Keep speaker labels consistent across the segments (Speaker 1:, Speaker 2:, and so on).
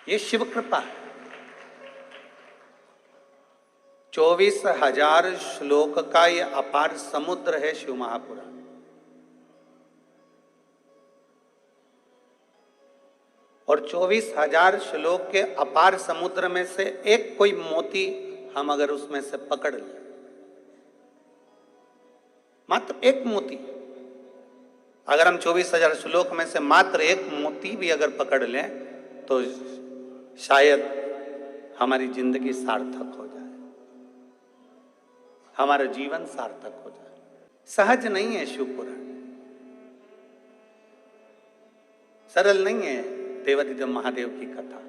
Speaker 1: ये शिव कृपा है। 24,000 श्लोक का ये अपार समुद्र है शिव महापुराण। और 24,000 श्लोक के अपार समुद्र में से एक कोई मोती हम अगर उसमें से पकड़ लें, मात्र एक मोती, अगर हम 24,000 श्लोक में से मात्र एक मोती भी अगर पकड़ लें तो शायद हमारी जिंदगी सार्थक हो जाए, हमारा जीवन सार्थक हो जाए। सहज नहीं है शिव पुराण, सरल नहीं है देवादिदेव महादेव की कथा।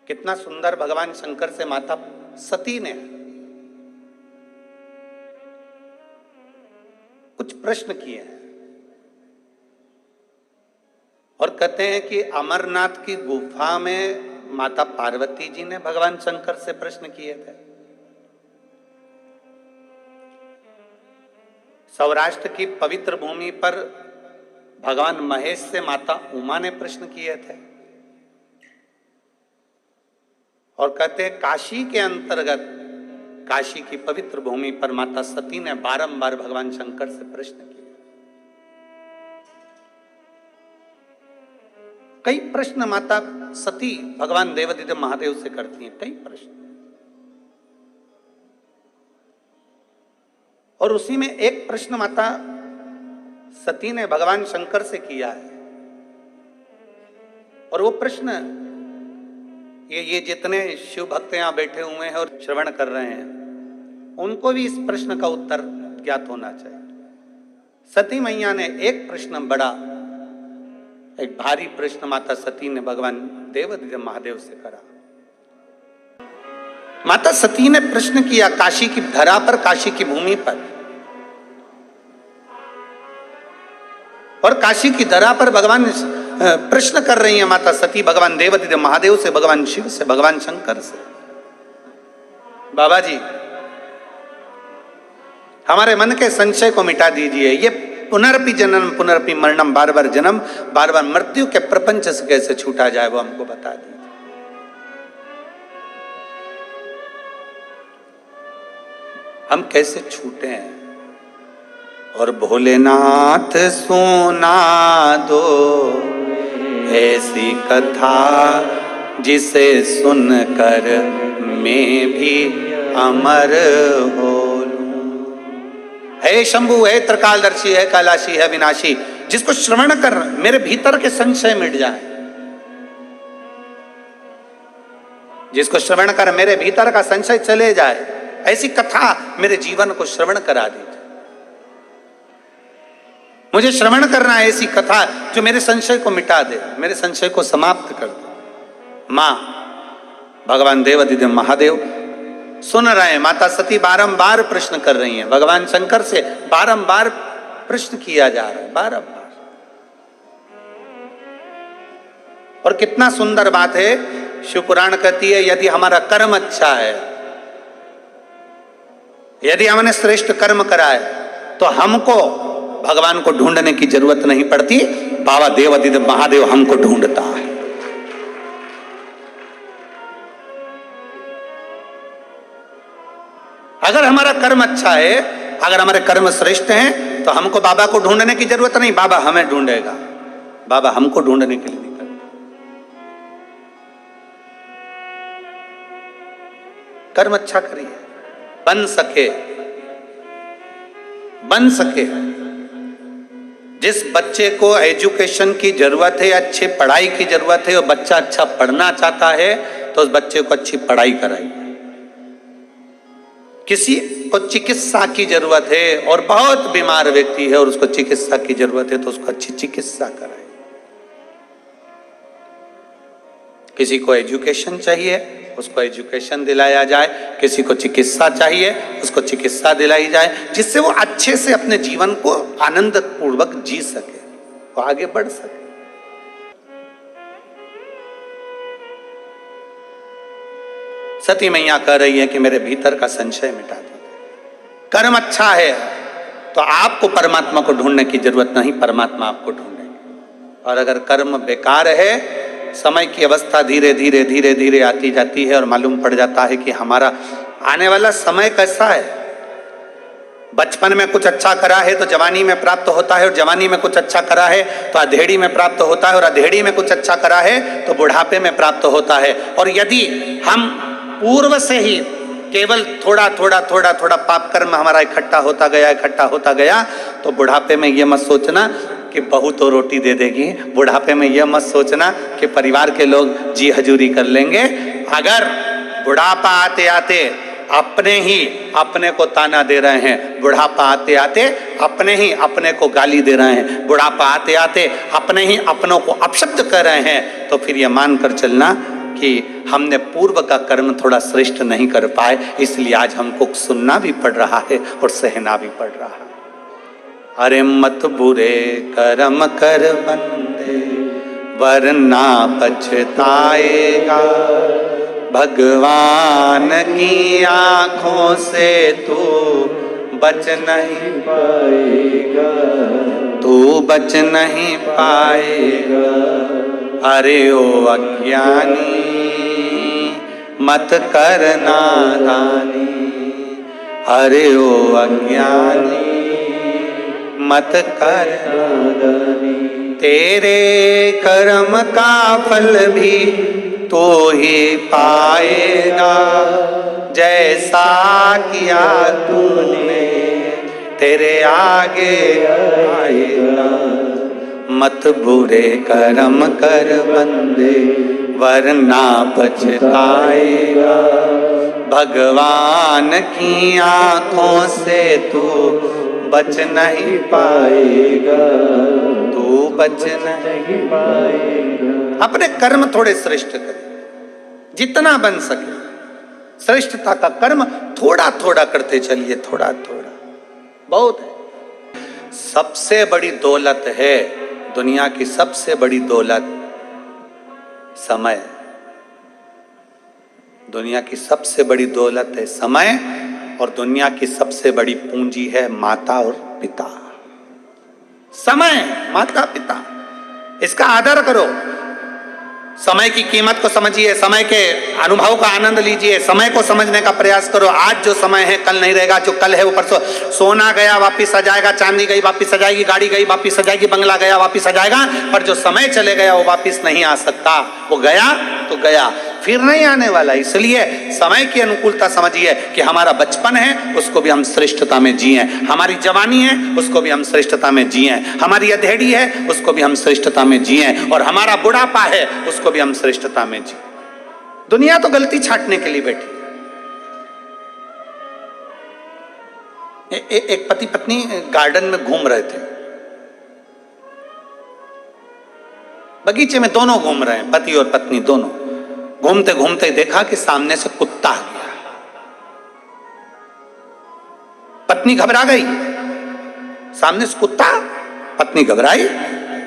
Speaker 1: कितना सुंदर भगवान शंकर से माता सती ने कुछ प्रश्न किए हैं और कहते हैं कि अमरनाथ की गुफा में माता पार्वती जी ने भगवान शंकर से प्रश्न किए थे। सौराष्ट्र की पवित्र भूमि पर भगवान महेश से माता उमा ने प्रश्न किए थे। और कहते हैं काशी के अंतर्गत काशी की पवित्र भूमि पर माता सती ने बारंबार भगवान शंकर से प्रश्न किए। कई प्रश्न माता सती भगवान देवादिदेव महादेव से करती हैं, कई प्रश्न। और उसी में एक प्रश्न माता सती ने भगवान शंकर से किया है। और वो प्रश्न ये जितने शिव भक्त यहां बैठे हुए हैं और श्रवण कर रहे हैं, उनको भी इस प्रश्न का उत्तर ज्ञात होना चाहिए। सती मैया ने एक प्रश्न, बड़ा एक भारी प्रश्न माता सती ने भगवान देवादिदेव महादेव से करा। माता सती ने प्रश्न किया काशी की धरा पर, काशी की भूमि पर, और काशी की धरा पर भगवान प्रश्न कर रही है माता सती भगवान देवादिदेव महादेव से, भगवान शिव से, भगवान शंकर से। बाबा जी, हमारे मन के संशय को मिटा दीजिए। ये पुनरपि जन्म पुनरपि मरणम, बार बार जन्म बार बार मृत्यु के प्रपंच से कैसे छूटा जाए, वो हमको बता दीजिए। हम कैसे छूटे हैं? और भोलेनाथ सुना दो ऐसी कथा जिसे सुनकर मैं भी अमर हो लूं। हे शंभु, है त्रिकालदर्शी, है कैलाशी, है विनाशी, जिसको श्रवण कर मेरे भीतर के संशय मिट जाए, जिसको श्रवण कर मेरे भीतर का संशय चले जाए, ऐसी कथा मेरे जीवन को श्रवण करा दीजिए। मुझे श्रवण करना है ऐसी कथा जो मेरे संशय को मिटा दे, मेरे संशय को समाप्त कर दे। मां भगवान देवादिदेव महादेव सुन रहे हैं। माता सती बारंबार प्रश्न कर रही हैं, भगवान शंकर से बारंबार प्रश्न किया जा रहा है, बारंबार। और कितना सुंदर बात है, शिव पुराण कहती है यदि हमारा कर्म अच्छा है, यदि हमने श्रेष्ठ कर्म करा है, तो हमको भगवान को ढूंढने की जरूरत नहीं पड़ती, बाबा देवादिदेव महादेव हमको ढूंढता है। अगर हमारा कर्म अच्छा है, अगर हमारे कर्म श्रेष्ठ हैं, तो हमको बाबा को ढूंढने की जरूरत नहीं, बाबा हमें ढूंढेगा। बाबा हमको ढूंढने के लिए निकलता। कर्म अच्छा करिए, बन सके। जिस बच्चे को एजुकेशन की जरूरत है, अच्छी पढ़ाई की जरूरत है, और बच्चा अच्छा पढ़ना चाहता है, तो उस बच्चे को अच्छी पढ़ाई कराइए। किसी को चिकित्सा की जरूरत है और बहुत बीमार व्यक्ति है और उसको चिकित्सा की जरूरत है, तो उसको अच्छी चिकित्सा कराइए। किसी को एजुकेशन चाहिए, उसको एजुकेशन दिलाया जाए। किसी को चिकित्सा चाहिए, उसको चिकित्सा दिलाई जाए, जिससे वो अच्छे से अपने जीवन को आनंद पूर्वक जी सके, वो आगे बढ़ सके। सती मैया कह रही है कि मेरे भीतर का संशय मिटा दो। कर्म अच्छा है तो आपको परमात्मा को ढूंढने की जरूरत नहीं, परमात्मा आपको ढूंढेंगे। और अगर कर्म बेकार है, समय की अवस्था धीरे धीरे धीरे धीरे आती जाती है और मालूम पड़ जाता है कि हमारा आने वाला समय कैसा है। बचपन में कुछ अच्छा करा है तो जवानी में प्राप्त होता है, और जवानी में कुछ अच्छा करा है तो अधेड़ी में प्राप्त होता है, और अधेड़ी में कुछ अच्छा करा है तो बुढ़ापे में प्राप्त होता है। और यदि हम पूर्व से ही केवल थोड़ा थोड़ा थोड़ा थोड़ा पाप कर्म हमारा इकट्ठा होता गया तो बुढ़ापे में यह मत सोचना कि बहू तो रोटी दे देगी, बुढ़ापे में यह मत सोचना कि परिवार के लोग जी हजूरी कर लेंगे। अगर बुढ़ापा आते आते अपने ही अपने को ताना दे रहे हैं, बुढ़ापा आते आते अपने ही अपने को गाली दे रहे हैं, बुढ़ापा आते आते अपने ही अपनों को अपशब्द कर रहे हैं, तो फिर यह मानकर चलना कि हमने पूर्व का कर्म थोड़ा श्रेष्ठ नहीं कर पाए, इसलिए आज हमको सुनना भी पड़ रहा है और सहना भी पड़ रहा है। अरे मत बुरे कर्म कर बंदे वरना पछताएगा, भगवान की आंखों से तू बच नहीं पाएगा, तू बच नहीं पाएगा। अरे ओ अज्ञानी मत कर नादानी, अरे ओ अज्ञानी मत कर नादानी। तेरे कर्म का फल भी तो ही पाएगा, जैसा किया तूने तेरे आगे आएगा। मत बुरे कर्म कर बंदे वरना पछताएगा, भगवान की आंखों से तू बच नहीं पाएगा, तू बच नहीं पाएगा। अपने कर्म थोड़े श्रेष्ठ करें, जितना बन सके श्रेष्ठता का कर्म थोड़ा थोड़ा करते चलिए, थोड़ा थोड़ा बहुत है। सबसे बड़ी दौलत है, दुनिया की सबसे बड़ी दौलत समय। दुनिया की सबसे बड़ी दौलत है समय, और दुनिया की सबसे बड़ी पूंजी है माता और पिता। समय, माता पिता, इसका आदर करो। समय की कीमत को समझिए, समय के अनुभव का आनंद लीजिए, समय को समझने का प्रयास करो। आज जो समय है कल नहीं रहेगा, जो कल है वो परसों। सोना गया वापिस आ जाएगा, चांदी गई वापिस आ जाएगी, गाड़ी गई वापिस आ जाएगी, बंगला गया वापिस आ जाएगा, पर जो समय चले गया वो वापिस नहीं आ सकता। वो गया तो गया, फिर नहीं आने वाला। इसलिए समय की अनुकूलता समझिए कि हमारा बचपन है उसको भी हम श्रेष्ठता में जिए, हमारी जवानी है उसको भी हम श्रेष्ठता में जिए, हमारी अधेड़ी है उसको भी हम श्रेष्ठता में जिए, और हमारा बुढ़ापा है उसको भी हम श्रेष्ठता में जिए। दुनिया तो गलती छांटने के लिए बैठी है। एक पति पत्नी गार्डन में घूम रहे थे, बगीचे में दोनों घूम रहे हैं, पति और पत्नी दोनों। घूमते घूमते देखा कि सामने से कुत्ता आ गया। पत्नी घबरा गई, सामने से कुत्ता, पत्नी घबराई,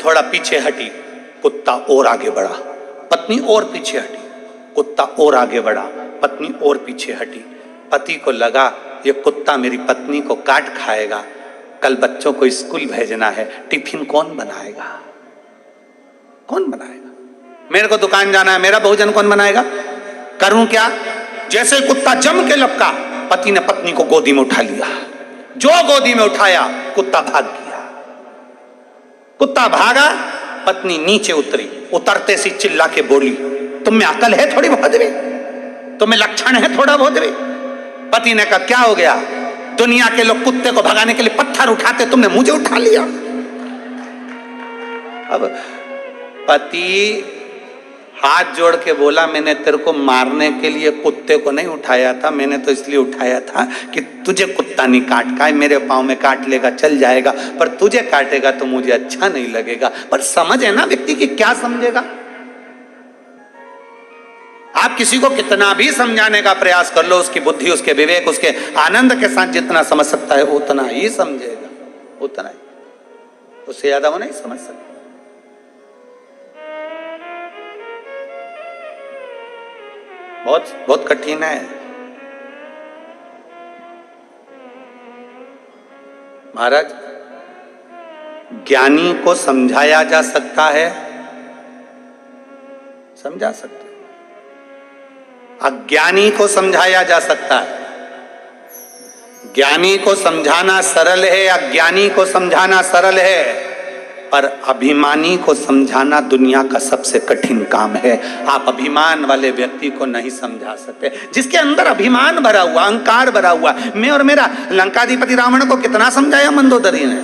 Speaker 1: थोड़ा पीछे हटी, कुत्ता और आगे बढ़ा, पत्नी और पीछे हटी, कुत्ता और आगे बढ़ा, पत्नी और पीछे हटी। पति को लगा ये कुत्ता मेरी पत्नी को काट खाएगा, कल बच्चों को स्कूल भेजना है, टिफिन कौन बनाएगा, कौन बनाएगा, मेरे को दुकान जाना है, मेरा भोजन कौन बनाएगा, करूं क्या। जैसे कुत्ता जम के लपका, पति ने पत्नी को गोदी में उठा लिया। जो गोदी में उठाया कुत्ता भाग गया। कुत्ता भागा, पत्नी नीचे उतरी, उतरते सी चिल्ला के बोली, तुम में अकल है थोड़ी बहुत भी, तुम्हें लक्षण है थोड़ा बहुत भी। पति ने कहा क्या हो गया, दुनिया के लोग कुत्ते को भगाने के लिए पत्थर उठाते, तुमने मुझे उठा लिया। अब पति हाथ जोड़ के बोला, मैंने तेरे को मारने के लिए कुत्ते को नहीं उठाया था, मैंने तो इसलिए उठाया था कि तुझे कुत्ता नहीं काट का, मेरे पाँव में काट लेगा चल जाएगा, पर तुझे काटेगा तो मुझे अच्छा नहीं लगेगा। पर समझ है ना व्यक्ति की क्या समझेगा। आप किसी को कितना भी समझाने का प्रयास कर लो, उसकी बुद्धि, उसके विवेक, उसके आनंद के साथ जितना समझ सकता है वो उतना ही समझेगा, उतना ही, उससे ज्यादा वो नहीं समझ सकता। बहुत बहुत कठिन है। महाराज ज्ञानी को समझाया जा सकता है, समझा सकते, अज्ञानी को समझाया जा सकता है। ज्ञानी को समझाना सरल है, अज्ञानी को समझाना सरल है, पर अभिमानी को समझाना दुनिया का सबसे कठिन काम है। आप अभिमान वाले व्यक्ति को नहीं समझा सकते, जिसके अंदर अभिमान भरा हुआ, अहंकार भरा हुआ, मैं और मेरा। लंकाधिपति रावण को कितना समझाया मंदोदरी ने?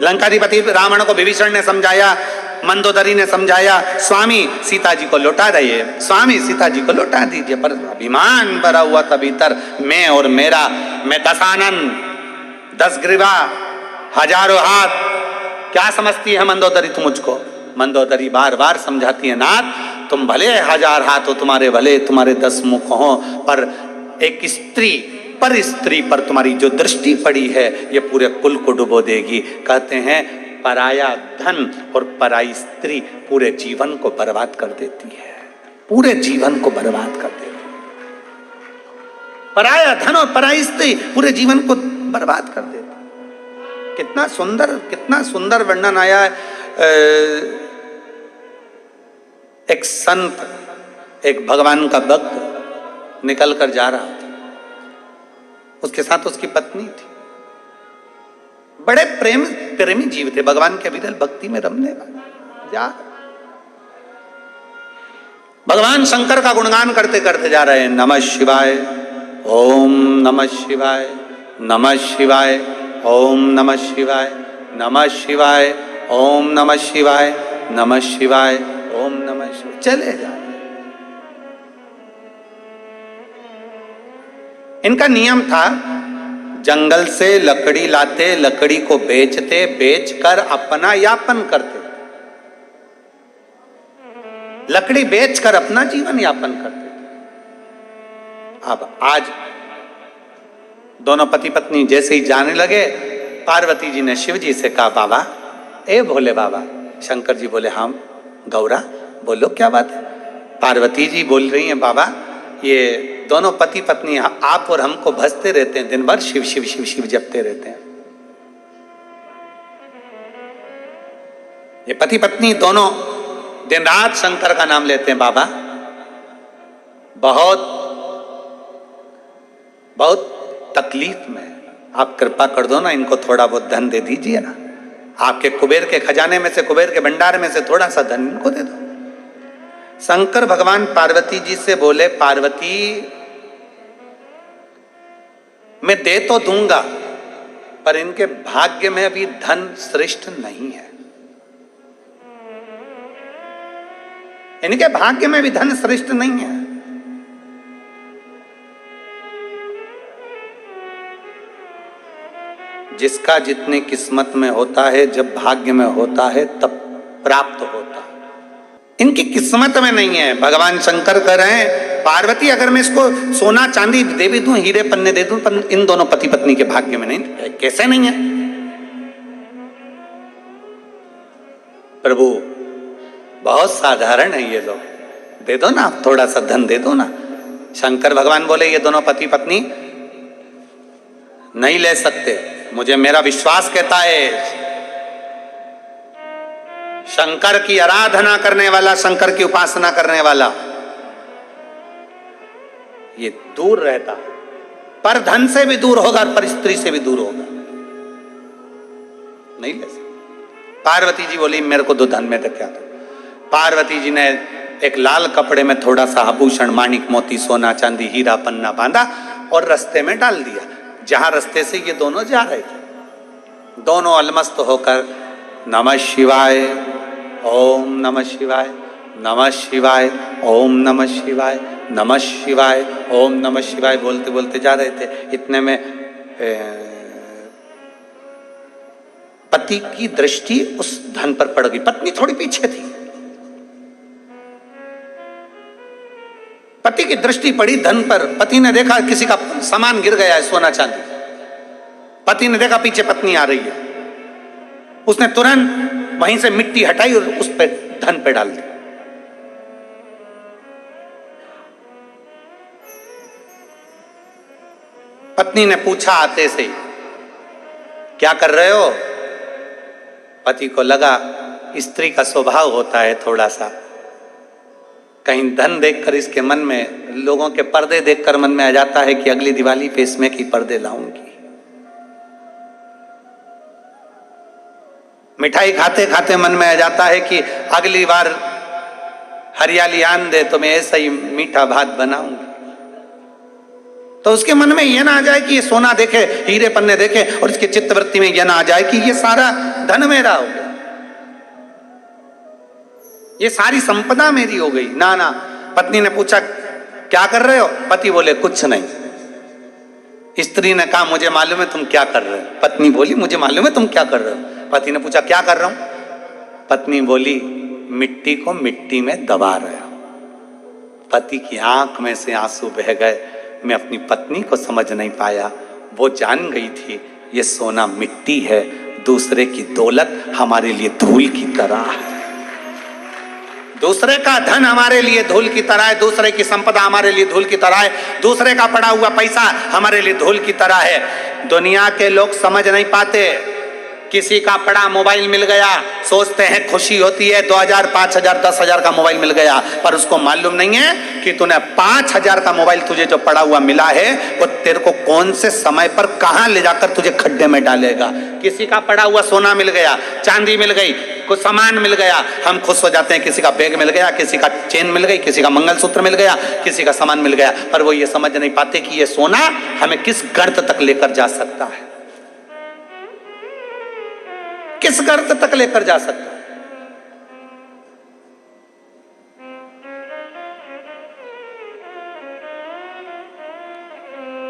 Speaker 1: लंकाधिपति रावण को विभीषण ने समझाया, मंदोदरी ने समझाया, स्वामी सीता जी को लौटा दीजिए, स्वामी सीता जी को लौटा दीजिए, पर अभिमान भरा हुआ था भीतर, मैं और मेरा, मैं दशानन, 10 ग्रीवा, हजारों हाथ, क्या समझती है मंदोदरी तू मुझको? मंदोदरी बार बार समझाती है, नाथ तुम भले 1000 हाथ हो तुम्हारे, भले तुम्हारे 10 मुख हो, पर एक स्त्री पर तुम्हारी जो दृष्टि पड़ी है ये पूरे कुल को डुबो देगी। कहते हैं पराया धन और पराई स्त्री पूरे जीवन को बर्बाद कर देती है, पूरे जीवन को बर्बाद कर देती है। पराया धन और पराई स्त्री पूरे जीवन को बर्बाद कर देती है। कितना सुंदर वर्णन आया है। एक संत, एक भगवान का भक्त निकल कर जा रहा था, उसके साथ उसकी पत्नी थी, बड़े प्रेमी जीव थे, भगवान के विरल भक्ति में रमने वाले। जा भगवान शंकर का गुणगान करते करते जा रहे हैं, नमः शिवाय, ओम नमः शिवाय, नमः शिवाय, ओम नमः शिवाय, नमः शिवाय, ओम नमः शिवाय, नमः शिवाय, ओम नमः शिवाय, चले जा। इनका नियम था, जंगल से लकड़ी लाते, लकड़ी को बेचते, बेचकर अपना यापन करते, लकड़ी बेचकर अपना जीवन यापन करते थे। अब आज दोनों पति पत्नी जैसे ही जाने लगे, पार्वती जी ने शिव जी से कहा, बाबा, ए भोले बाबा। शंकर जी बोले, हाँ गौरा बोलो क्या बात है? पार्वती जी बोल रही हैं, बाबा ये दोनों पति पत्नी आप और हमको भजते रहते हैं, दिन भर शिव शिव शिव शिव जपते रहते हैं। ये पति पत्नी दोनों दिन रात शंकर का नाम लेते हैं। बाबा बहुत बहुत तकलीफ में, आप कृपा कर दो ना, इनको थोड़ा बहुत धन दे दीजिए ना, आपके कुबेर के खजाने में से, कुबेर के भंडार में से थोड़ा सा धन इनको दे दो। शंकर भगवान पार्वती जी से बोले, पार्वती मैं दे तो दूंगा, पर इनके भाग्य में अभी धन श्रेष्ठ नहीं है, इनके भाग्य में भी धन श्रेष्ठ नहीं है। जिसका जितनी किस्मत में होता है, जब भाग्य में होता है तब प्राप्त होता है, इनकी किस्मत में नहीं है। भगवान शंकर कह रहे हैं, पार्वती अगर मैं इसको सोना चांदी दे भी दूं, हीरे पन्ने दे दूं, पर इन दोनों पति पत्नी के भाग्य में नहीं। कैसे नहीं है? प्रभु बहुत साधारण है ये लोग, दे दो ना, थोड़ा सा धन दे दो ना। शंकर भगवान बोले, ये दोनों पति पत्नी नहीं ले सकते, मुझे मेरा विश्वास कहता है, शंकर की आराधना करने वाला, शंकर की उपासना करने वाला ये दूर रहता, पर धन से भी दूर होगा, पर स्त्री से भी दूर होगा, नहीं ले सकते। पार्वती जी बोली, मेरे को दो धन में क्या था। पार्वती जी ने एक लाल कपड़े में थोड़ा सा आभूषण, माणिक मोती, सोना चांदी, हीरा पन्ना बांधा और रास्ते में डाल दिया, जहां रास्ते से ये दोनों जा रहे थे। दोनों अलमस्त होकर नमः शिवाय, ओम नमः शिवाय, नमः शिवाय, ओम नमः शिवाय, नमः शिवाय, ओम नमः शिवाय बोलते बोलते जा रहे थे। इतने में पति की दृष्टि उस धन पर पड़ गई। पत्नी थोड़ी पीछे थी, पति की दृष्टि पड़ी धन पर। पति ने देखा किसी का सामान गिर गया है, सोना चांदी। पति ने देखा पीछे पत्नी आ रही है, उसने तुरंत वहीं से मिट्टी हटाई और उस पे धन पे डाल दी। पत्नी ने पूछा आते से ही, क्या कर रहे हो? पति को लगा स्त्री का स्वभाव होता है थोड़ा सा, कहीं धन देखकर इसके मन में, लोगों के पर्दे देखकर मन में आ जाता है कि अगली दिवाली पे इसमें की पर्दे लाऊंगी। मिठाई खाते खाते मन में आ जाता है कि अगली बार हरियाली आन दे तो मैं ऐसा ही मीठा भात बनाऊंगी। तो उसके मन में यह ना आ जाए कि ये सोना देखे, हीरे पन्ने देखे, और इसकी चित्तवृत्ति में यह ना आ जाए कि ये सारा धन मेरा हो गया, ये सारी संपदा मेरी हो गई। ना ना, पत्नी ने पूछा क्या कर रहे हो? पति बोले कुछ नहीं। स्त्री ने कहा मुझे मालूम है तुम क्या कर रहे हो। पत्नी बोली मुझे मालूम है तुम क्या कर रहे हो। पति ने पूछा क्या कर रहा हूं? पत्नी बोली मिट्टी को मिट्टी में दबा रहे हो। पति की आंख में से आंसू बह गए। मैं अपनी पत्नी को समझ नहीं पाया, वो जान गई थी ये सोना मिट्टी है, दूसरे की दौलत हमारे लिए धूल की तरह है, दूसरे का धन हमारे लिए धूल की तरह है, दूसरे की संपदा हमारे लिए धूल की तरह है, दूसरे का पड़ा हुआ पैसा हमारे लिए धूल की तरह है। दुनिया के लोग समझ नहीं पाते। किसी का पड़ा मोबाइल मिल गया, सोचते हैं खुशी होती है, 2000, 5000, 10,000 का मोबाइल मिल गया, पर उसको मालूम नहीं है कि तूने 5000 का मोबाइल तुझे जो पड़ा हुआ मिला है वो तेरे को कौन से समय पर कहां ले जाकर तुझे खड्डे में डालेगा। किसी का पड़ा हुआ सोना मिल गया, चांदी मिल गई, कुछ सामान मिल गया, हम खुश हो जाते हैं। किसी का बैग मिल गया, किसी का चेन मिल गई, किसी का मंगलसूत्र मिल गया, किसी का सामान मिल गया, पर वो ये समझ नहीं पाते कि ये सोना हमें किस गर्त तक लेकर जा सकता है, किस गर्त तक लेकर जा सकता है।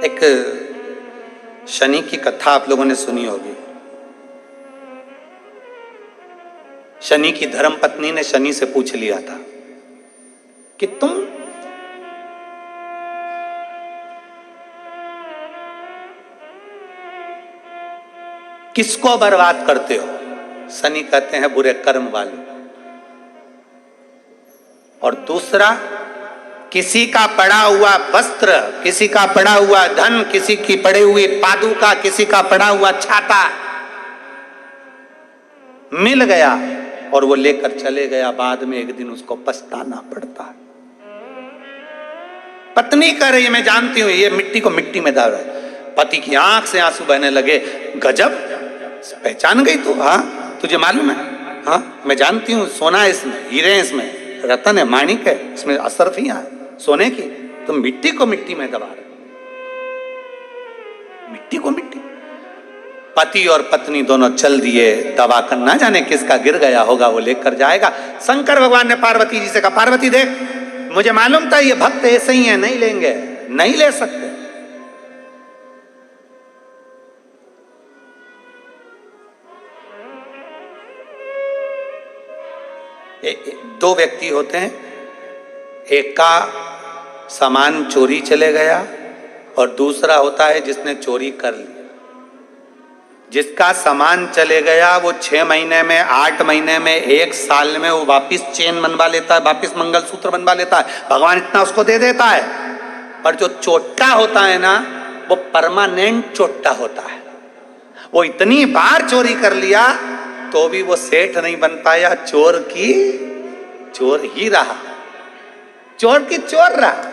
Speaker 1: एक शनि की कथा आप लोगों ने सुनी होगी। शनि की धर्म पत्नी ने शनि से पूछ लिया था कि तुम किसको बर्बाद करते हो? शनि कहते हैं बुरे कर्म वाले। और दूसरा, किसी का पड़ा हुआ वस्त्र, किसी का पड़ा हुआ धन, किसी की पड़ी हुई पादुका, किसी का पड़ा हुआ छाता मिल गया और वो लेकर चले गया, बाद में एक दिन उसको पछताना पड़ता है। पत्नी कह रही है मैं जानती हूं ये मिट्टी को मिट्टी में डाल रहा है। पति की आंख से आंसू बहने लगे। गजब, पहचान गई तू? हाँ तुझे मालूम है? हाँ मैं जानती हूँ, सोना है इसमें, हीरे हैं इसमें, रतन है, माणिक है, इसमें असरफियां है सोने की। तुम मिट्टी को मिट्टी में दबा रहे, मिट्टी को मिट्टी। पति और पत्नी दोनों चल दिए दबा कर, ना जाने किसका गिर गया होगा वो लेकर जाएगा। शंकर भगवान ने पार्वती जी से कहा पार्वती देख, मुझे मालूम था ये भक्त ऐसे ही है, नहीं लेंगे, नहीं ले सकते। दो व्यक्ति होते हैं, एक का सामान चोरी चले गया और दूसरा होता है जिसने चोरी कर लिया। जिसका सामान चले गया वो 6 महीने में, 8 महीने में, 1 साल में वो वापिस चेन बनवा लेता है, वापिस मंगलसूत्र बनवा लेता है, भगवान इतना उसको दे देता है। पर जो चोट्टा होता है ना, वो परमानेंट चोट्टा होता है। वो इतनी बार चोरी कर लिया तो भी वो सेठ नहीं बन पाया, चोर की चोर ही रहा, चोर की चोर रहा।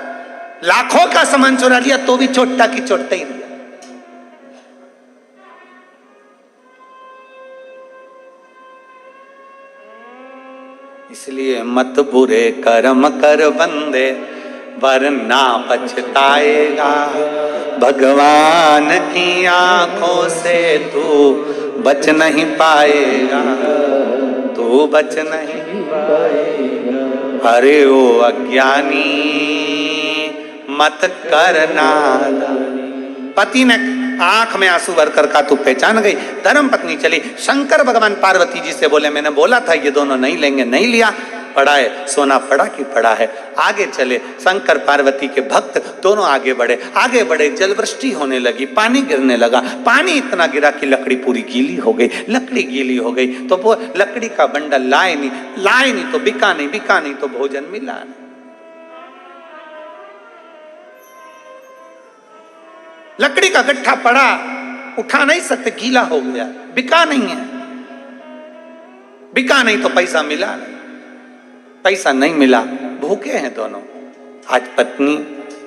Speaker 1: लाखों का सामान चुरा लिया तो भी चोट्टा की चोट्टा ही रहा। इसलिए मत बुरे कर्म कर बंदे, वरना पछताएगा। भगवान की आंखों से तू बच नहीं पाएगा, तू बच नहीं पाएगा। अरे ओ अज्ञानी मत करना। पति ने आंख में आंसू भरकर कहा तू पहचान गई। धर्म पत्नी चली। शंकर भगवान पार्वती जी से बोले मैंने बोला था ये दोनों नहीं लेंगे, नहीं लिया। पड़ा है सोना, पड़ा कि पड़ा है। आगे चले। शंकर पार्वती के भक्त दोनों आगे बढ़े, आगे बढ़े। जलवृष्टि होने लगी, पानी गिरने लगा। पानी इतना गिरा कि लकड़ी पूरी गीली हो गई। लकड़ी गीली हो गई तो वो लकड़ी का बंडल लाए नहीं तो बिका नहीं, बिका नहीं तो भोजन मिला नहीं। लकड़ी का गट्ठा पड़ा, उठा नहीं सकते, गीला हो गया, बिका नहीं है। बिका नहीं तो पैसा मिला नहीं, पैसा नहीं मिला, भूखे हैं दोनों। आज पत्नी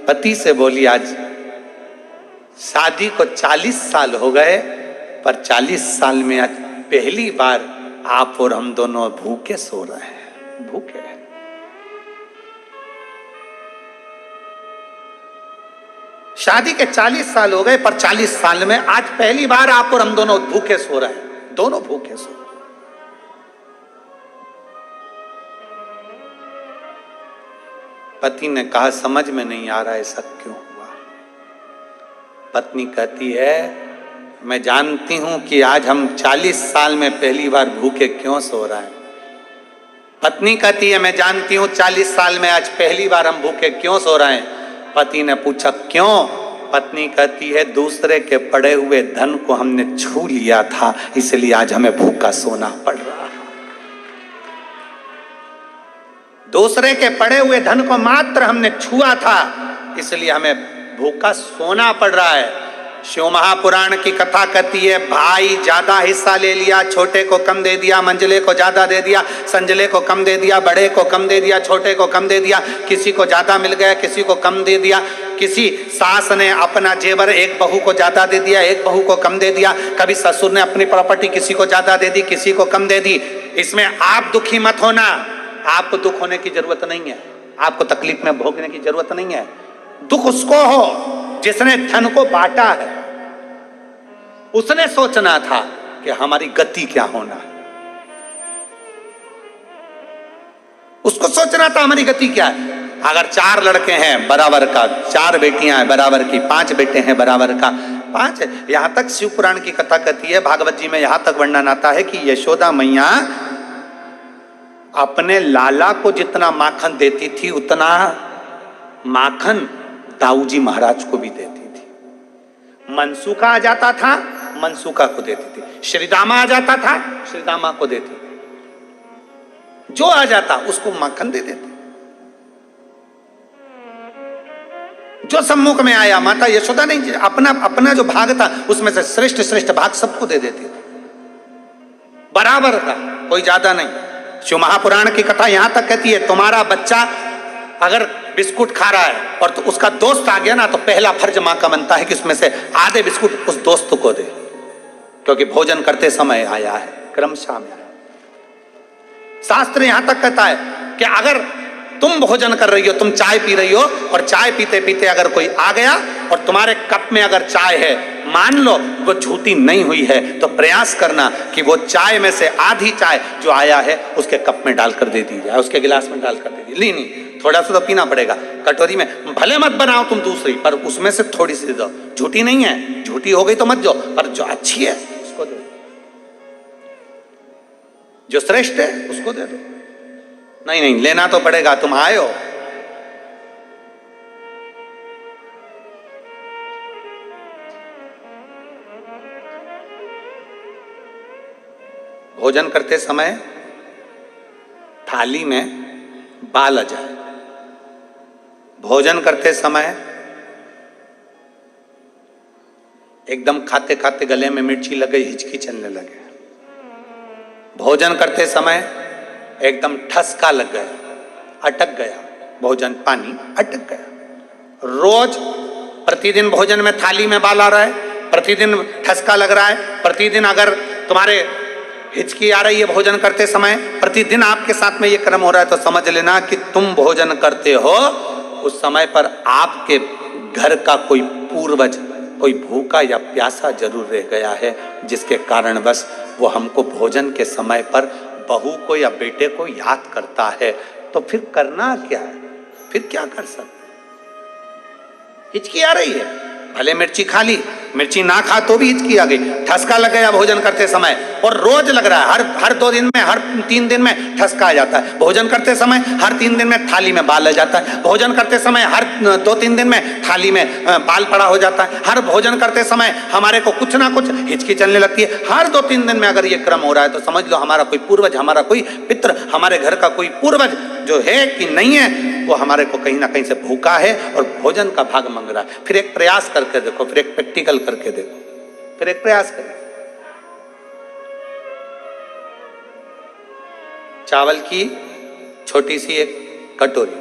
Speaker 1: पति से बोली, आज शादी को 40 साल हो गए, पर 40 साल में आज पहली बार आप और हम दोनों भूखे सो रहे हैं, भूखे हैं। शादी के 40 साल हो गए, पर 40 साल में आज पहली बार आप और हम दोनों भूखे सो रहे हैं, दोनों भूखे सो रहे हैं। पति ने कहा, समझ में नहीं आ रहा ऐसा क्यों हुआ। पत्नी कहती है, मैं जानती हूं कि आज हम 40 साल में पहली बार भूखे क्यों सो रहे हैं। पत्नी कहती है, मैं जानती हूं 40 साल में आज पहली बार हम भूखे क्यों सो रहे हैं। पति ने पूछा, क्यों? पत्नी कहती है, दूसरे के पड़े हुए धन को हमने छू लिया था, इसलिए आज हमें भूखा सोना पड़ रहा है। दूसरे के पड़े हुए धन को मात्र हमने छुआ था, इसलिए हमें भूखा सोना पड़ रहा है। शिव महापुराण की कथा कहती है, भाई ज्यादा हिस्सा ले लिया, छोटे को कम दे दिया, मंझले को ज्यादा दे दिया, संजले को कम दे दिया, बड़े को कम दे दिया, छोटे को कम दे दिया, किसी को ज्यादा मिल गया, किसी को कम दे दिया। किसी सास ने अपना जेवर एक बहू को ज्यादा दे दिया, एक बहू को कम दे दिया। कभी ससुर ने अपनी प्रॉपर्टी किसी को ज्यादा दे दी, किसी को कम दे दी। इसमें आप दुखी मत होना, आपको दुख होने की जरूरत नहीं है, आपको तकलीफ में भोगने की जरूरत नहीं है। दुख उसको हो जिसने धन को बांटा है, उसने सोचना था कि हमारी गति क्या होना है, उसको सोचना था हमारी गति क्या है। अगर 4 लड़के हैं बराबर का, 4 बेटियां हैं बराबर की, 5 बेटे हैं बराबर का, 5 है। यहां तक शिव पुराण की कथा कहती है, भागवत जी में यहां तक वर्णन आता है कि यशोदा मैया अपने लाला को जितना माखन देती थी, उतना माखन दाऊजी महाराज को भी देती थी। मनसूखा आ जाता था, मनसूखा को देती थी। श्रीदामा आ जाता था, श्रीदामा को देती थी। जो आ जाता उसको माखन दे देते। जो सम्मुख में आया, माता यशोदा नहीं, अपना अपना जो भाग था उसमें से श्रेष्ठ श्रेष्ठ भाग सबको दे देती थी, बराबर का, कोई ज्यादा नहीं। शिव महापुराण की कथा यहां तक कहती है, तुम्हारा बच्चा अगर बिस्कुट खा रहा है और तो उसका दोस्त आ गया ना, तो पहला फर्ज मां का बनता है कि उसमें से आधे बिस्कुट उस दोस्त को दे, क्योंकि भोजन करते समय आया है, क्रमशः में आया। शास्त्र यहां तक कहता है कि अगर तुम भोजन कर रही हो, तुम चाय पी रही हो, और चाय पीते पीते अगर कोई आ गया और तुम्हारे कप में अगर चाय है, मान लो वो झूठी नहीं हुई है, तो प्रयास करना कि वो चाय में से आधी चाय जो आया है उसके कप में डालकर दे दी जाए, उसके गिलास में डालकर दे दी। ली नहीं, थोड़ा सा तो पीना पड़ेगा, कटोरी में भले मत बनाओ तुम दूसरी, पर उसमें से थोड़ी सी दे दो। झूठी नहीं है, झूठी हो गई तो मत दो, पर जो अच्छी है उसको दो, जो श्रेष्ठ है उसको दे दो। नहीं नहीं, लेना तो पड़ेगा, तुम आए हो। भोजन करते समय थाली में बाल आ जाए, भोजन करते समय एकदम खाते खाते गले में मिर्ची लग गई, हिचकी चलने लगे, भोजन करते समय एकदम ठसका लग गया, अटक गया भोजन, पानी अटक गया। रोज प्रतिदिन भोजन में थाली में बाल आ रहा है, प्रतिदिन ठसका लग रहा है, प्रतिदिन अगर तुम्हारे हिचकी आ रही है भोजन करते समय, प्रतिदिन आपके साथ में ये क्रम हो रहा है, तो समझ लेना कि तुम भोजन करते हो उस समय पर आपके घर का कोई पूर्वज, कोई भूखा या प्यासा जरूर रह गया है, जिसके कारण बस वो हमको भोजन के समय पर बहू को या बेटे को याद करता है। तो फिर करना क्या है, फिर क्या कर सकते? हिचकी आ रही है, भले मिर्ची खा ली, मिर्ची ना खा तो भी हिचकी आ गई, ठसका लग गया भोजन करते समय, और रोज लग रहा है, हर 2 दिन में, हर 3 दिन में ठसका आ जाता है। भोजन करते समय हर 3 दिन में थाली में बाल आ जाता है। भोजन करते समय हर 2-3 दिन में थाली में बाल पड़ा हो जाता है। हर भोजन करते समय हमारे को कुछ ना कुछ हिचकी चलने लगती है। हर 2-3 दिन में अगर ये क्रम हो रहा है तो समझ लो हमारा कोई पूर्वज, हमारा कोई पितृ, हमारे घर का कोई पूर्वज जो है कि नहीं है, वो हमारे को कहीं ना कहीं से भूखा है और भोजन का भाग मांग रहा है। फिर एक प्रयास करके देखो, फिर एक प्रैक्टिकल करके देखो, फिर एक प्रयास करो। चावल की छोटी सी एक कटोरी,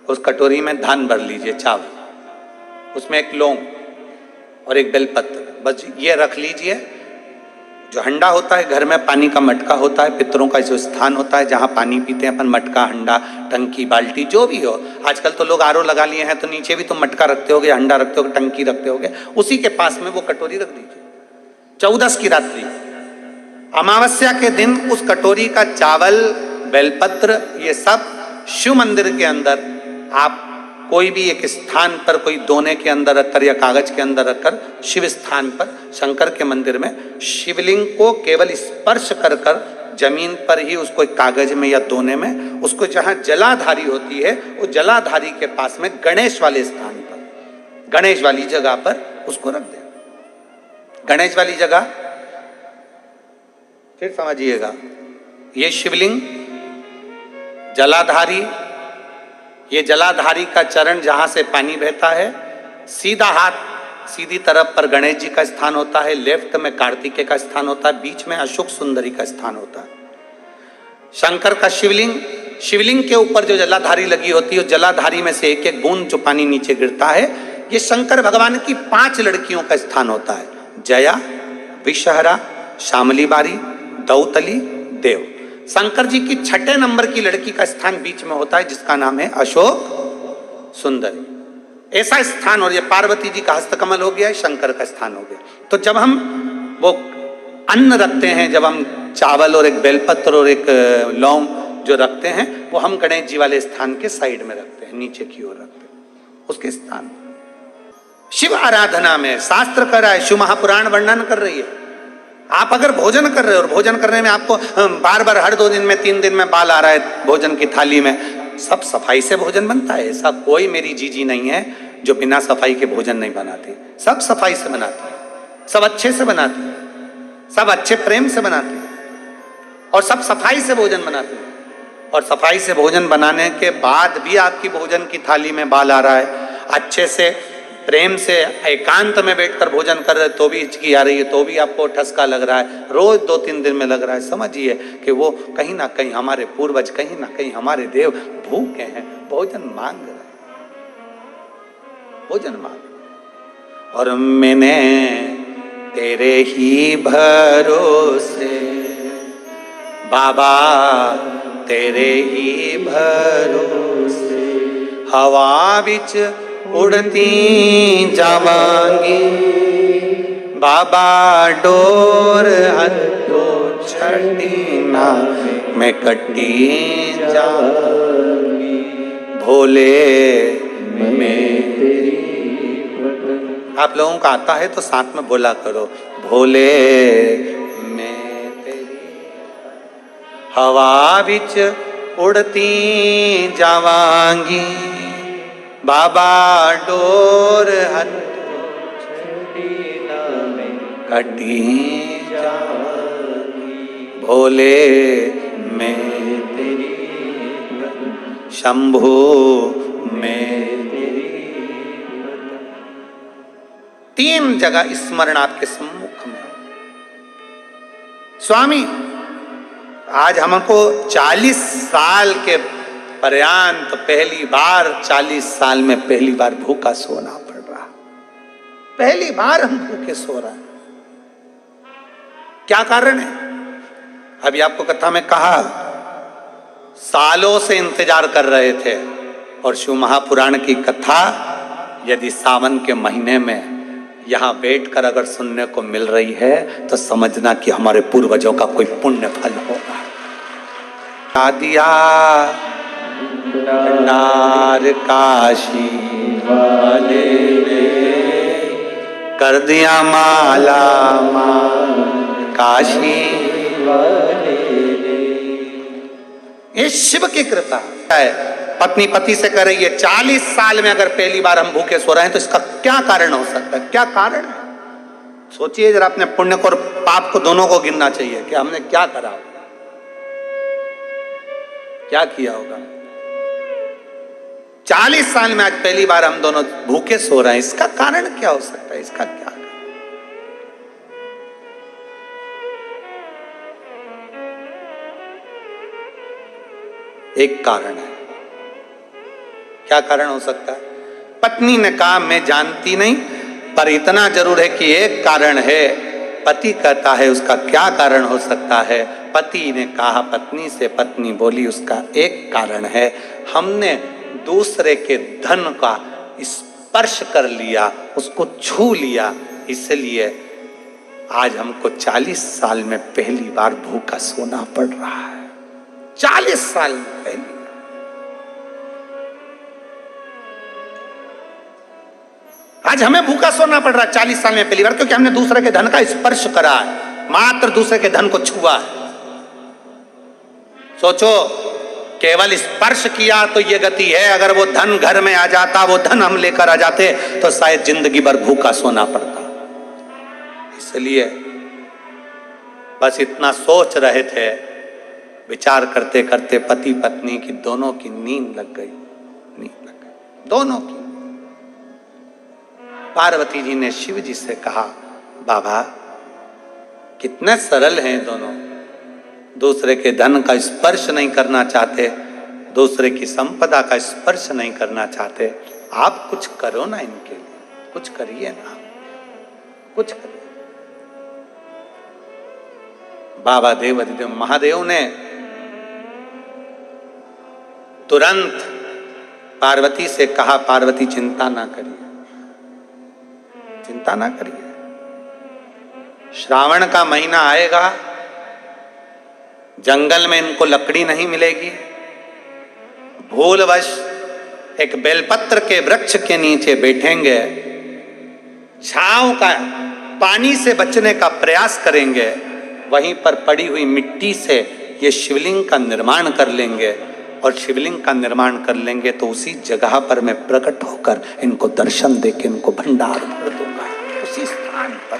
Speaker 1: उस कटोरी में धान भर लीजिए चावल, उसमें एक लौंग और एक बेलपत्र, बस ये रख लीजिए। जो हंडा होता है घर में, पानी का मटका होता है, पितरों का जो स्थान होता है जहाँ पानी पीते हैं अपन, मटका, हंडा, टंकी, बाल्टी, जो भी हो। आजकल तो लोग आरओ लगा लिए हैं तो नीचे भी तुम मटका रखते होगे, हंडा रखते होगे, टंकी रखते होगे, उसी के पास में वो कटोरी रख दीजिए। 14 की रात्रि, अमावस्या के दिन उस कटोरी का चावल, बेलपत्र, ये सब शिव मंदिर के अंदर आप कोई भी एक स्थान पर, कोई दोने के अंदर रखकर या कागज के अंदर रखकर, शिव स्थान पर, शंकर के मंदिर में शिवलिंग को केवल स्पर्श कर कर जमीन पर ही उसको एक कागज में या दोने में, उसको जहां जलाधारी होती है वो जलाधारी के पास में गणेश वाले स्थान पर, गणेश वाली जगह पर उसको रख दे। गणेश वाली जगह फिर समझिएगा, ये शिवलिंग जलाधारी, ये जलाधारी का चरण जहां से पानी बहता है, सीधा हाथ सीधी तरफ पर गणेश जी का स्थान होता है, लेफ्ट में कार्तिकेय का स्थान होता है, बीच में अशोक सुंदरी का स्थान होता है। शंकर का शिवलिंग, शिवलिंग के ऊपर जो जलाधारी लगी होती है, जलाधारी में से एक एक बूंद जो पानी नीचे गिरता है, ये शंकर भगवान की 5 लड़कियों का स्थान होता है, जया, विषहरा, शामली बारी, दौतली, देव। शंकर जी की 6ठे नंबर की लड़की का स्थान बीच में होता है जिसका नाम है अशोक सुंदरी, ऐसा स्थान। और ये पार्वती जी का हस्तकमल हो गया, शंकर का स्थान हो गया। तो जब हम वो अन्न रखते हैं, जब हम चावल और एक बेलपत्र और एक लौंग जो रखते हैं, वो हम गणेश जी वाले स्थान के साइड में रखते हैं, नीचे की ओर रखते हैं उसके स्थान। शिव आराधना में शास्त्र कर रहा है, शिव महापुराण वर्णन कर रही है। आप अगर भोजन कर रहे हो और भोजन करने में आपको बार बार हर 2 दिन में, 3 दिन में बाल आ रहा है भोजन की थाली में, सब सफाई से भोजन बनता है। ऐसा कोई मेरी जीजी नहीं है जो बिना सफाई के भोजन नहीं बनाती, सब सफाई से बनाती है, सब अच्छे से बनाती है, सब अच्छे प्रेम से बनाती है और सब सफाई से भोजन बनाती है। और सफाई से भोजन बनाने के बाद भी आपकी भोजन की थाली में बाल आ रहा है, अच्छे से प्रेम से एकांत में बैठकर भोजन कर रहे तो भी हिचकी आ रही है, तो भी आपको ठसका लग रहा है, रोज 2-3 दिन में लग रहा है, समझिए कि वो कहीं ना कहीं हमारे पूर्वज, कहीं ना कहीं हमारे देव भूखे हैं, भोजन मांग रहे हैं, भोजन मांग। और मैंने तेरे ही भरोसे बाबा, तेरे ही भरोसे हवा बिच उड़ती जावांगी, बाबा डोर हथो छड़ी ना मैं कटी जाऊंगी, भोले मैं तेरी। आप लोगों को आता है तो साथ में बोला करो, भोले मैं तेरी हवा बिच उड़ती जावांगी, बाबा डोर हथो छड़ी ना मैं कटी जाऊंगी, भोले मैं तेरी, शंभू मैं तेरी। 3 जगह स्मरण आपके सम्मुख में। स्वामी, आज हमको 40 साल के पर्यंत पहली बार, 40 साल में पहली बार भूखा सोना पड़ रहा, पहली बार हम भूखे सो रहे हैं। क्या कारण है? अभी आपको कथा में कहा, सालों से इंतजार कर रहे थे। और शिव महापुराण की कथा यदि सावन के महीने में यहां बैठकर अगर सुनने को मिल रही है तो समझना कि हमारे पूर्वजों का कोई पुण्य फल होगा। दिया नार काशी वाले ने कर दिया माला काशी। ये शिव की कृपा है। पत्नी पति से कह रही है 40 साल में अगर पहली बार हम भूखे सो रहे हैं तो इसका क्या कारण हो सकता है? क्या कारण है? सोचिए जरा, अपने पुण्य को और पाप को दोनों को गिनना चाहिए कि हमने क्या करा, क्या किया होगा। 40 साल में आज पहली बार हम दोनों भूखे सो रहे हैं, इसका कारण क्या हो सकता है? इसका क्या? एक कारण है। क्या कारण हो सकता है? पत्नी ने कहा मैं जानती नहीं, पर इतना जरूर है कि एक कारण है। पति कहता है उसका क्या कारण हो सकता है? पति ने कहा पत्नी से, पत्नी बोली उसका एक कारण है, हमने दूसरे के धन का स्पर्श कर लिया, उसको छू लिया, इसलिए आज हमको 40 साल में पहली बार भूखा सोना पड़ रहा है। 40 साल पहले आज हमें भूखा सोना पड़ रहा है 40 साल में पहली बार, क्योंकि हमने दूसरे के धन का स्पर्श करा है, मात्र दूसरे के धन को छुआ है। सोचो, केवल स्पर्श किया तो ये गति है। अगर वो धन घर में आ जाता, वो धन हम लेकर आ जाते, तो शायद जिंदगी भर भूखा सोना पड़ता। इसलिए बस इतना सोच रहे थे, विचार करते करते पति पत्नी की दोनों की नींद लग गई, नींद लग गई दोनों की। पार्वती जी ने शिव जी से कहा बाबा कितने सरल हैं दोनों, दूसरे के धन का स्पर्श नहीं करना चाहते, दूसरे की संपदा का स्पर्श नहीं करना चाहते, आप कुछ करो ना इनके लिए, कुछ करिए ना, कुछ करिए। बाबा देवाधिदेव महादेव ने तुरंत पार्वती से कहा पार्वती चिंता ना करिए, चिंता ना करिए, श्रावण का महीना आएगा, जंगल में इनको लकड़ी नहीं मिलेगी, भूलवश एक बेलपत्र के वृक्ष के नीचे बैठेंगे, छांव का पानी से बचने का प्रयास करेंगे, वहीं पर पड़ी हुई मिट्टी से ये शिवलिंग का निर्माण कर लेंगे, और शिवलिंग का निर्माण कर लेंगे तो उसी जगह पर मैं प्रकट होकर इनको दर्शन देके इनको भंडार भर दूंगा, उसी स्थान पर।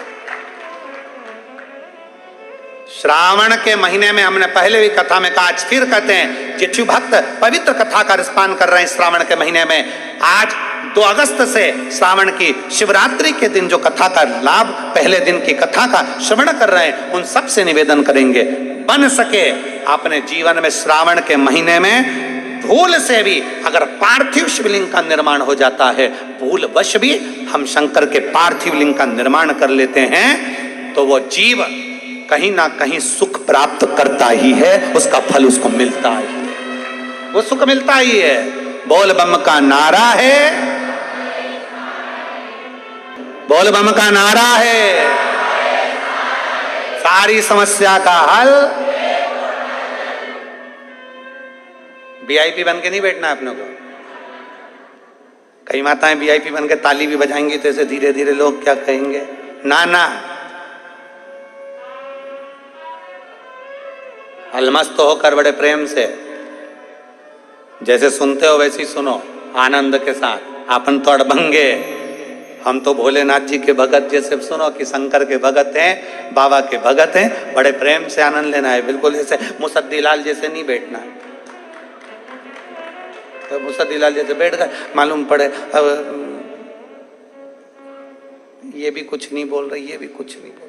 Speaker 1: श्रावण के महीने में हमने पहले भी कथा में कहा, आज फिर कहते हैं, जो शिव भक्त पवित्र कथा का रसपान कर रहे हैं श्रावण के महीने में, आज 2 अगस्त से श्रावण की शिवरात्रि के दिन जो कथा का लाभ, पहले दिन की कथा का श्रवण कर रहे हैं, उन सब से निवेदन करेंगे, बन सके अपने जीवन में श्रावण के महीने में भूल से भी अगर पार्थिव शिवलिंग का निर्माण हो जाता है, भूलवश भी हम शंकर के पार्थिव लिंग का निर्माण कर लेते हैं, तो वो जीव कहीं ना कहीं सुख प्राप्त करता ही है, उसका फल उसको मिलता ही है, वो सुख मिलता ही है। बोल बम का नारा है, बोल बम का नारा है, सारी समस्या का हल। वीआईपी बन के नहीं बैठना अपने को। कई माताएं वीआईपी बन के ताली भी बजाएंगी तो ऐसे धीरे धीरे लोग क्या कहेंगे, ना ना, अलमस्त होकर बड़े प्रेम से जैसे सुनते हो वैसे ही सुनो, आनंद के साथ। आपन तो अड़भंगे, हम तो भोलेनाथ जी के भगत, जैसे सुनो कि शंकर के भगत हैं, बाबा के भगत हैं, बड़े प्रेम से आनंद लेना है। बिल्कुल जैसे मुसद्दीलाल जैसे नहीं बैठना है, तो मुसद्दीलाल जैसे बैठ गए, मालूम पड़े अब ये भी कुछ नहीं बोल रही, ये भी कुछ नहीं बोल रही,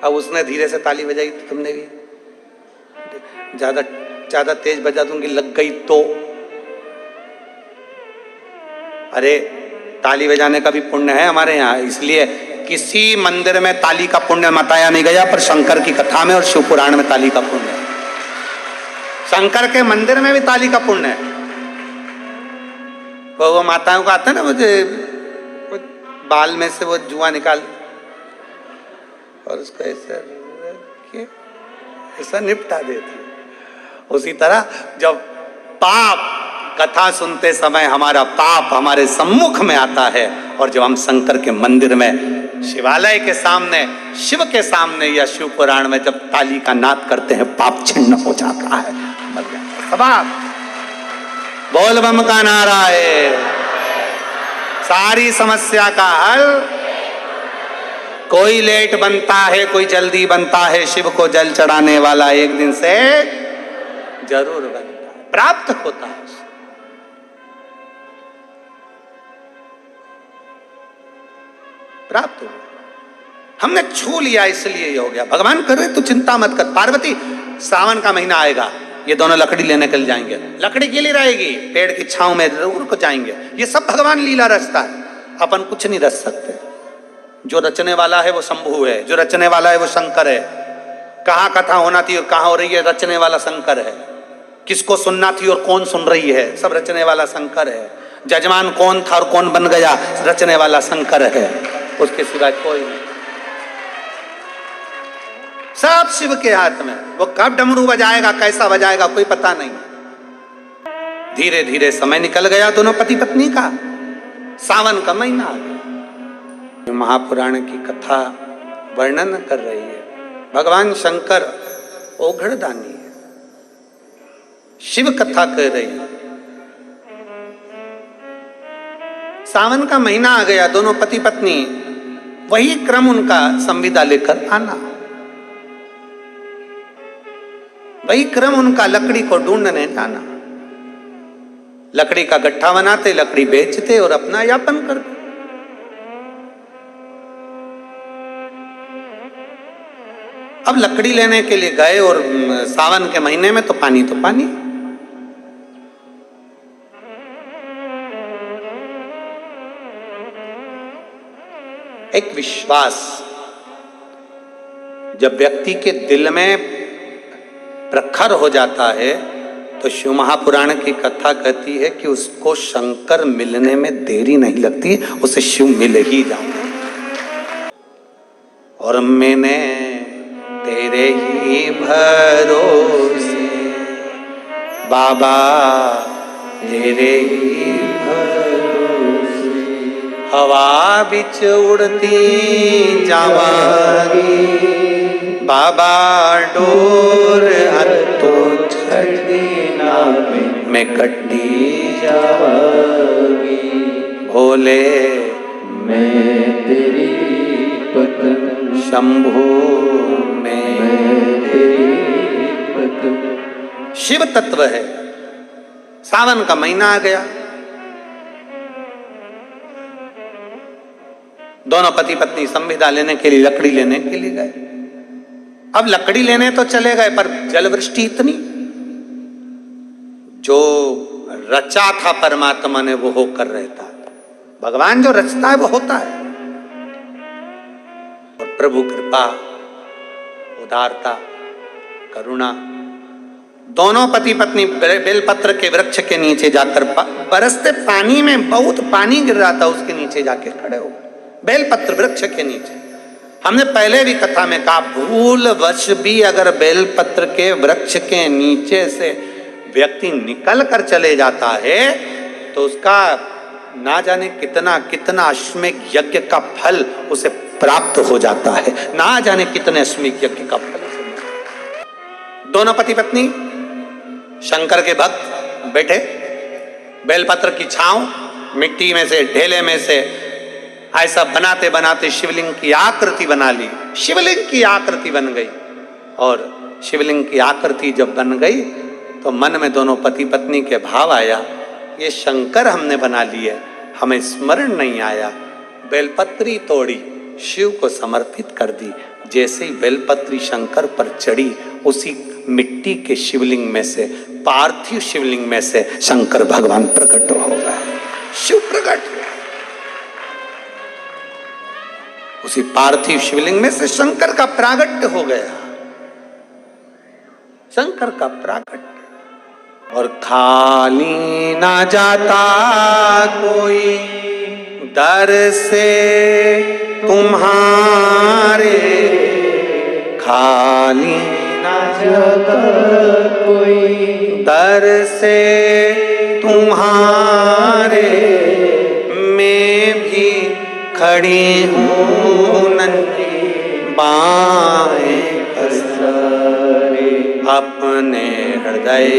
Speaker 1: अब उसने धीरे से ताली बजाई तो तुमने भी ज्यादा तेज बजा दूंगी, लग गई तो। अरे ताली बजाने का भी पुण्य है हमारे यहाँ, इसलिए किसी मंदिर में ताली का पुण्य बताया नहीं गया, पर शंकर की कथा में और शिव पुराण में ताली का पुण्य है। शंकर के मंदिर में भी ताली का पुण्य है। वो माताओं को आता है ना, मुझे बाल में से वो जुआ निकाल और उसको ऐसा निपटा देती। उसी तरह जब पाप कथा सुनते समय हमारा पाप हमारे सम्मुख में आता है, और जब हम शंकर के मंदिर में, शिवालय के सामने, शिव के सामने या शिव पुराण में जब ताली का नाद करते हैं, पाप छिन्न हो जाता है, मर जाता है। सवाब बोल बम का नारा है, सारी समस्या का हल। कोई लेट बनता है, कोई जल्दी बनता है, शिव को जल चढ़ाने वाला एक दिन से जरूर बनता है, प्राप्त होता है। प्राप्त हो, हमने छू लिया इसलिए ये हो गया। भगवान कर रहे तो चिंता मत कर। पार्वती, सावन का महीना आएगा, ये दोनों लकड़ी लेने के लिए जाएंगे, लकड़ी के लिए रहेगी, पेड़ की छांव में जरूर को जाएंगे। ये सब भगवान लीला रचता है, अपन कुछ नहीं रच सकते। जो रचने वाला है वो शंभु है, जो रचने वाला है वो शंकर है। कहाँ कथा होना थी और कहाँ हो रही है, रचने वाला शंकर है। किसको सुनना थी और कौन सुन रही है, सब रचने वाला शंकर है। जजमान कौन था और कौन बन गया, रचने वाला शंकर है, उसके सिवाय कोई नहीं। सब शिव के हाथ में। वो कब डमरू बजाएगा, कैसा बजाएगा, कोई पता नहीं। धीरे धीरे समय निकल गया दोनों पति पत्नी का, सावन का महीना आ गया। महापुराण की कथा वर्णन कर रही है, भगवान शंकर ओघड़दानी है, शिव कथा कर रही है। सावन का महीना आ गया, दोनों पति पत्नी, वही क्रम उनका संविदा लेकर आना, वही क्रम उनका लकड़ी को ढूंढने जाना। लकड़ी का गट्ठा बनाते, लकड़ी बेचते और अपना यापन करते। अब लकड़ी लेने के लिए गए और सावन के महीने में तो पानी तो पानी। एक विश्वास जब व्यक्ति के दिल में प्रखर हो जाता है तो शिव महापुराण की कथा कहती है कि उसको शंकर मिलने में देरी नहीं लगती, उसे शिव मिल ही जाता। और मैंने तेरे ही भरोसे बाबा, तेरे ही भरोसे हवा बिच उड़ती जावागी, बाबा डोर हत्तो छड़ना मैं कट्टी जावागी। भोले मैं तेरी पतन, शंभू में तेरी पतन। शिव तत्व है। सावन का महीना आ गया, दोनों पति पत्नी संविदा लेने के लिए, लकड़ी लेने के लिए गए। अब लकड़ी लेने तो चले गए, पर जलवृष्टि इतनी, जो रचा था परमात्मा ने वो होकर रहता। भगवान जो रचता है वो होता है। और प्रभु कृपा, उदारता, करुणा, दोनों पति पत्नी बेलपत्र के वृक्ष के नीचे जाकर, बरसते पानी में बहुत पानी गिर रहा था, उसके नीचे जाके खड़े हो गए, बेलपत्र वृक्ष के नीचे। हमने पहले भी कथा में कहा, भूलवश भी अगर बेलपत्र के वृक्ष के नीचे से व्यक्ति निकल कर चले जाता है तो उसका ना जाने कितना कितना अश्वमेध यज्ञ का फल उसे प्राप्त हो जाता है, ना जाने कितने अश्वमेध यज्ञ का फल। दोनों पति पत्नी शंकर के भक्त बैठे, बेलपत्र की छांव, मिट्टी में से, ढेले में से ऐसा बनाते बनाते शिवलिंग की आकृति बना ली। शिवलिंग की आकृति बन गई। और शिवलिंग की आकृति जब बन गई तो मन में दोनों पति पत्नी के भाव आया, ये शंकर हमने बना लिए, हमें स्मरण नहीं आया। बेलपत्री तोड़ी, शिव को समर्पित कर दी। जैसे ही बेलपत्री शंकर पर चढ़ी, उसी मिट्टी के शिवलिंग में से, पार्थिव शिवलिंग में से शंकर भगवान प्रकट हो गए। शिव प्रकट हुए उसी पार्थिव शिवलिंग में से, शंकर का प्रागट्य हो गया, शंकर का प्रागट्य। और खाली ना जाता कोई दर से तुम्हारे, खाली ना जाता कोई दर से तुम्हारे मैं भी खड़ी हूँ नन्ही बाएं पसारे। अपने हृदय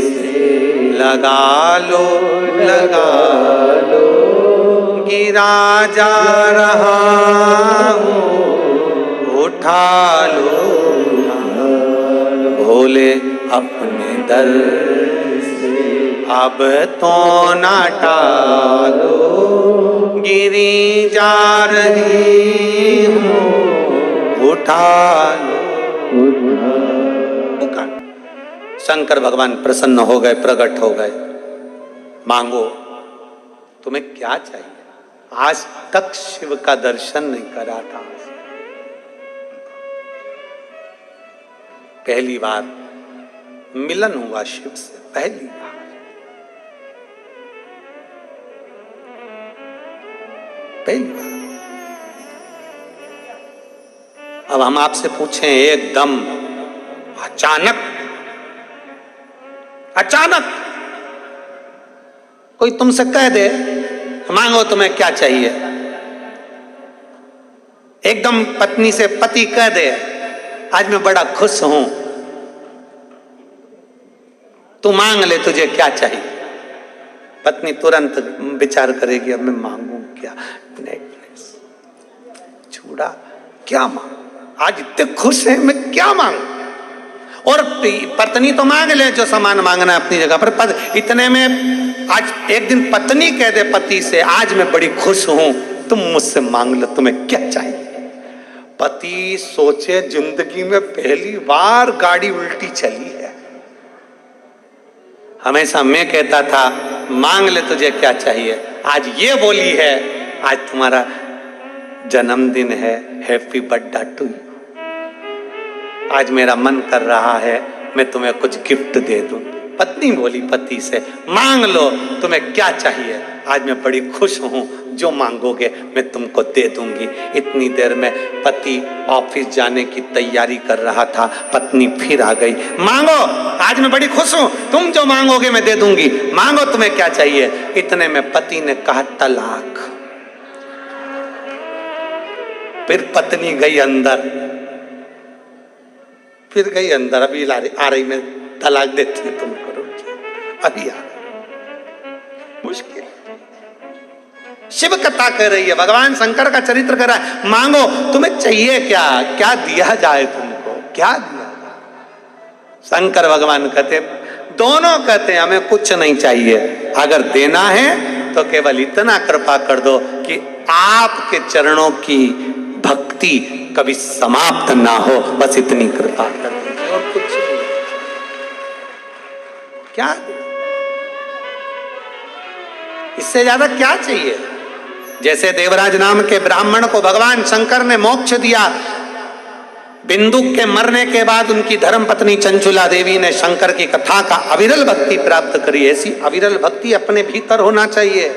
Speaker 1: से लगा लो गिरा जा रहा हूँ उठा लो भोले अपने दर से अब तो ना टालो गिरी जा रही हूँ उठा लो। शंकर भगवान प्रसन्न हो गए, प्रकट हो गए। मांगो तुम्हें क्या चाहिए? आज तक शिव का दर्शन नहीं करा था, पहली बार मिलन हुआ शिव से, पहली बार। अब हम आपसे पूछें, एकदम अचानक कोई तुमसे कह दे मांगो तुम्हें क्या चाहिए, एकदम पत्नी से पति कह दे आज मैं बड़ा खुश हूं, तू मांग ले तुझे क्या चाहिए। पत्नी तुरंत विचार करेगी अब मैं मांगू क्या, नेकलेस, चूड़ा, क्या मांग, आज इतने खुश है मैं क्या मांगू। और पत्नी तो मांग ले जो सामान मांगना है अपनी जगह पर, इतने में आज एक दिन पत्नी कह दे पति से आज मैं बड़ी खुश हूं, तुम मुझसे मांग लो तुम्हें क्या चाहिए। पति सोचे जिंदगी में पहली बार गाड़ी उल्टी चली है। हमेशा मैं कहता था मांग ले तुझे क्या चाहिए, आज ये बोली है आज तुम्हारा जन्मदिन है, हैप्पी बर्थडे टू यू। आज मेरा मन कर रहा है मैं तुम्हें कुछ गिफ्ट दे दूं। पत्नी बोली पति से मांग लो तुम्हें क्या चाहिए, आज मैं बड़ी खुश हूं, जो मांगोगे मैं तुमको दे दूंगी। इतनी देर में पति ऑफिस जाने की तैयारी कर रहा था, पत्नी फिर आ गई, मांगो आज मैं बड़ी खुश हूं, तुम जो मांगोगे मैं दे दूंगी, मांगो तुम्हें क्या चाहिए। इतने में पति ने कहा तलाक। फिर पत्नी गई अंदर, अभी आ रही मैं तलाक देती हूं तुमको, अभी आ मुश्किल। शिव कथा कह रही है, भगवान शंकर का चरित्र कर रहा है, मांगो तुम्हें चाहिए क्या, क्या दिया जाए तुमको, क्या दिया जाए। शंकर भगवान कहते, दोनों कहते हैं हमें कुछ नहीं चाहिए, अगर देना है तो केवल इतना कृपा कर दो कि आपके चरणों की भक्ति कभी समाप्त ना हो, बस इतनी कृपा कर दो, और कुछ नहीं। क्या इससे ज्यादा क्या चाहिए। जैसे देवराज नाम के ब्राह्मण को भगवान शंकर ने मोक्ष दिया, बिंदु के मरने के बाद उनकी धर्मपत्नी चंचुला देवी ने शंकर की कथा का अविरल भक्ति प्राप्त करी। ऐसी अविरल भक्ति अपने भीतर होना चाहिए।